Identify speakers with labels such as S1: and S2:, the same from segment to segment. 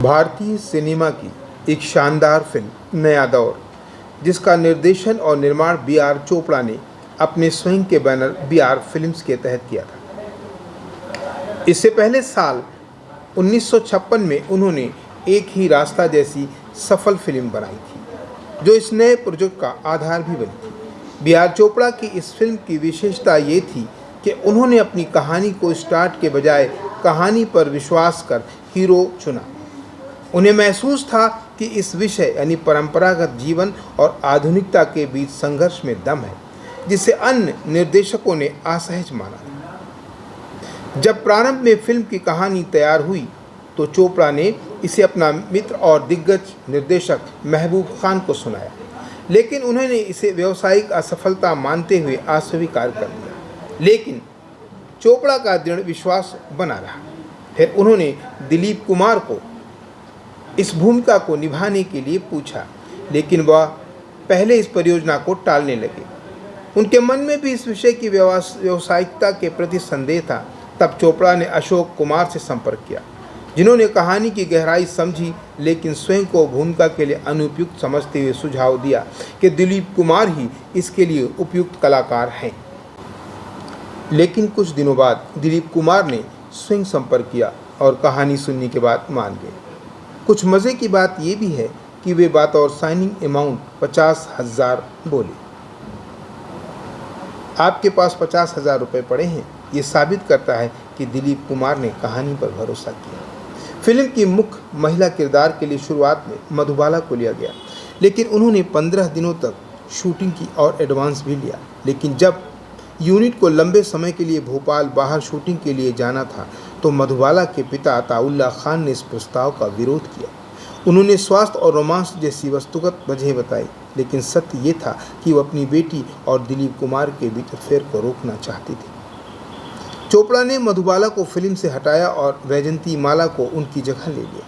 S1: भारतीय सिनेमा की एक शानदार फिल्म नया दौर, जिसका निर्देशन और निर्माण बी आर चोपड़ा ने अपने स्वयं के बैनर बी आर फिल्म्स के तहत किया था। इससे पहले साल 1956 में उन्होंने एक ही रास्ता जैसी सफल फिल्म बनाई थी, जो इस नए प्रोजेक्ट का आधार भी बनी थी। बी आर चोपड़ा की इस फिल्म की विशेषता ये थी कि उन्होंने अपनी कहानी को स्टार्ट के बजाय कहानी पर विश्वास कर हीरो चुना। उन्हें महसूस था कि इस विषय यानी परंपरागत जीवन और आधुनिकता के बीच संघर्ष में दम है, जिसे अन्य निर्देशकों ने असहज माना। जब प्रारंभ में फिल्म की कहानी तैयार हुई तो चोपड़ा ने इसे अपना मित्र और दिग्गज निर्देशक महबूब खान को सुनाया, लेकिन उन्होंने इसे व्यावसायिक असफलता मानते हुए अस्वीकार कर दिया। लेकिन चोपड़ा का दृढ़ विश्वास बना रहा। फिर उन्होंने दिलीप कुमार को इस भूमिका को निभाने के लिए पूछा, लेकिन वह पहले इस परियोजना को टालने लगे। उनके मन में भी इस विषय की व्यावसायिकता के प्रति संदेह था। तब चोपड़ा ने अशोक कुमार से संपर्क किया, जिन्होंने कहानी की गहराई समझी, लेकिन स्वयं को भूमिका के लिए अनुपयुक्त समझते हुए सुझाव दिया कि दिलीप कुमार ही इसके लिए उपयुक्त कलाकार हैं। लेकिन कुछ दिनों बाद दिलीप कुमार ने स्वयं संपर्क किया और कहानी सुनने के बाद मान गए। कुछ मज़े की बात यह भी है कि वे बतौर साइनिंग अमाउंट 50,000 बोले। आपके पास 50,000 रुपये पड़े हैं, ये साबित करता है कि दिलीप कुमार ने कहानी पर भरोसा किया। फिल्म की मुख्य महिला किरदार के लिए शुरुआत में मधुबाला को लिया गया, लेकिन उन्होंने 15 दिनों तक शूटिंग की और एडवांस भी लिया। लेकिन जब यूनिट को लंबे समय के लिए भोपाल बाहर शूटिंग के लिए जाना था तो मधुबाला के पिता अताउल्ला खान ने इस प्रस्ताव का विरोध किया। उन्होंने स्वास्थ्य और रोमांस जैसी वस्तुगत वजह बताई, लेकिन सत्य ये था कि वो अपनी बेटी और दिलीप कुमार के बीच अफेयर को रोकना चाहती थी। चोपड़ा ने मधुबाला को फिल्म से हटाया और वैजंती माला को उनकी जगह ले लिया।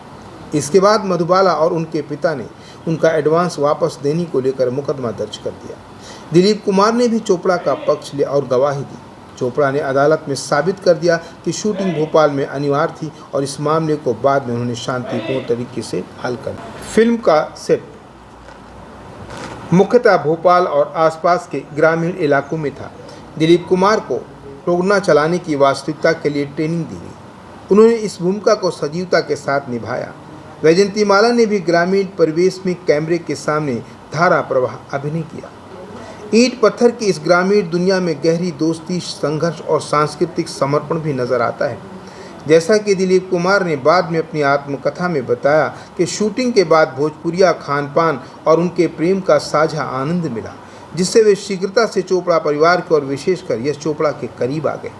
S1: इसके बाद मधुबाला और उनके पिता ने उनका एडवांस वापस देने को लेकर मुकदमा दर्ज कर दिया। दिलीप कुमार ने भी चोपड़ा का पक्ष लिया और गवाही दी। चोपड़ा ने अदालत में साबित कर दिया कि शूटिंग भोपाल में अनिवार्य थी और इस मामले को बाद में उन्होंने शांतिपूर्ण तरीके से हल कर दिया। फिल्म का सेट मुख्यतः भोपाल और आसपास के ग्रामीण इलाकों में था। दिलीप कुमार को प्रोग्राम चलाने की वास्तविकता के लिए ट्रेनिंग दी गई। उन्होंने इस भूमिका को सजीवता के साथ निभाया। वैजंती माला ने भी ग्रामीण परिवेश में कैमरे के सामने धारा प्रवाह अभिनय किया। ईंट पत्थर की इस ग्रामीण दुनिया में गहरी दोस्ती, संघर्ष और सांस्कृतिक समर्पण भी नजर आता है। जैसा कि दिलीप कुमार ने बाद में अपनी आत्मकथा में बताया कि शूटिंग के बाद भोजपुरिया खान-पान और उनके प्रेम का साझा आनंद मिला, जिससे वे शीघ्रता से चोपड़ा परिवार के और विशेषकर यश चोपड़ा के करीब आ गए।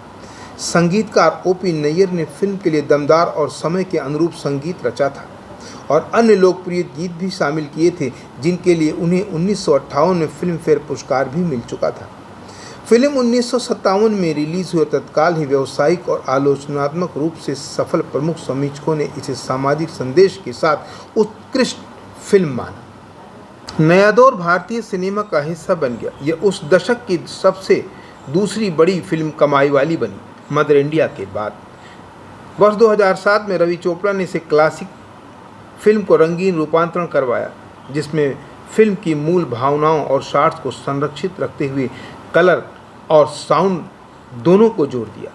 S1: संगीतकार ओपी नैयर ने फिल्म के लिए दमदार और समय के अनुरूप संगीत रचा था और अन्य लोकप्रिय गीत भी शामिल किए थे, जिनके लिए उन्हें 1958 में फिल्म फेयर पुरस्कार भी मिल चुका था। फिल्म 1957 में रिलीज हुई। तत्काल ही व्यावसायिक और आलोचनात्मक रूप से सफल। प्रमुख समीक्षकों ने इसे सामाजिक संदेश के साथ उत्कृष्ट फिल्म माना। नया दौर भारतीय सिनेमा का हिस्सा बन गया। यह उस दशक की सबसे दूसरी बड़ी फिल्म कमाई वाली बनी, मदर इंडिया के बाद। वर्ष 2007 में रवि चोपड़ा ने इसे क्लासिक फिल्म को रंगीन रूपांतरण करवाया, जिसमें फिल्म की मूल भावनाओं और शॉट्स को संरक्षित रखते हुए कलर और साउंड दोनों को जोड़ दिया।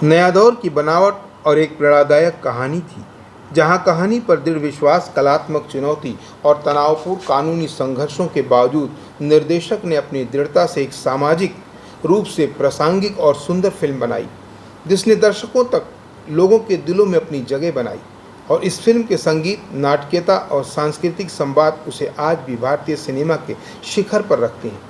S1: नया दौर की बनावट और एक प्रेरणादायक कहानी थी, जहां कहानी पर दृढ़ विश्वास, कलात्मक चुनौती और तनावपूर्ण कानूनी संघर्षों के बावजूद निर्देशक ने अपनी दृढ़ता से एक सामाजिक रूप से प्रासंगिक और सुंदर फिल्म बनाई, जिसने दर्शकों तक लोगों के दिलों में अपनी जगह बनाई। और इस फिल्म के संगीत, नाटकीयता और सांस्कृतिक संवाद उसे आज भी भारतीय सिनेमा के शिखर पर रखते हैं।